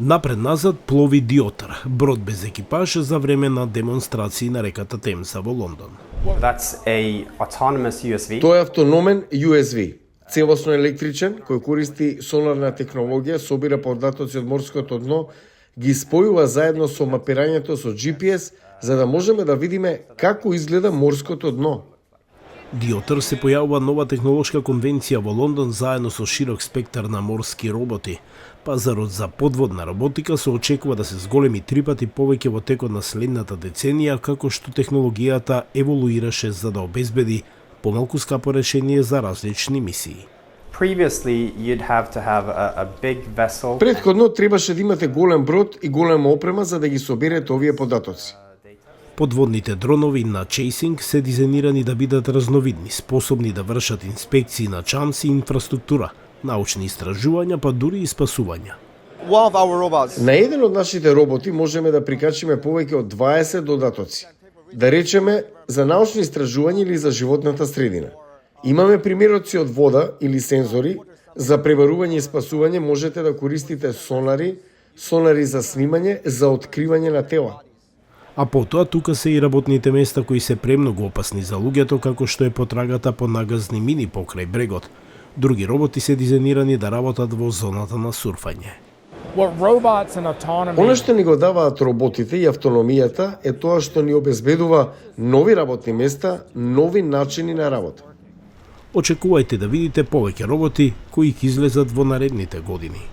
Напред-назад плови Диотар, брод без екипаж за време на демонстрации на реката Темса во Лондон. That's a autonomous USV. Тоа е автономен USV, целосно електричен, кој користи сонарна технологија, собира податоци од морското дно, ги спојува заедно со мапирањето со GPS, за да можеме да видиме како изгледа морското дно. Диотар се појавува нова технолошка конвенција во Лондон заедно со широк спектар на морски роботи. Пазарот за подводна роботика се очекува да се зголеми 3 пати повеќе во текот на следната деценија, како што технологијата еволуираше за да обезбеди помалку скапо решение за различни мисии. Previously, you'd have to have a big vessel. Претходно требаше да имате голем брод и голема опрема за да ги соберете овие податоци. Подводните дронови на Chasing се дизајнирани да бидат разновидни, способни да вршат инспекции на чамци и инфраструктура, научни истражувања, па дури и спасувања. На еден од нашите роботи можеме да прикачиме повеќе од 20 додатоци. Да речеме за научни истражувања или за животната средина. Имаме примероци од вода или сензори. За пребарување и спасување можете да користите сонари за снимање, за откривање на тела. А потоа тука се и работните места кои се премногу опасни за луѓето, како што е потрагата по нагазни мини покрај брегот. Други роботи се дизајнирани да работат во зоната на сурфање. Оно што ни го даваат роботите и автономијата е тоа што ни обезбедува нови работни места, нови начини на работа. Очекувајте да видите повеќе роботи кои ќе излезат во наредните години.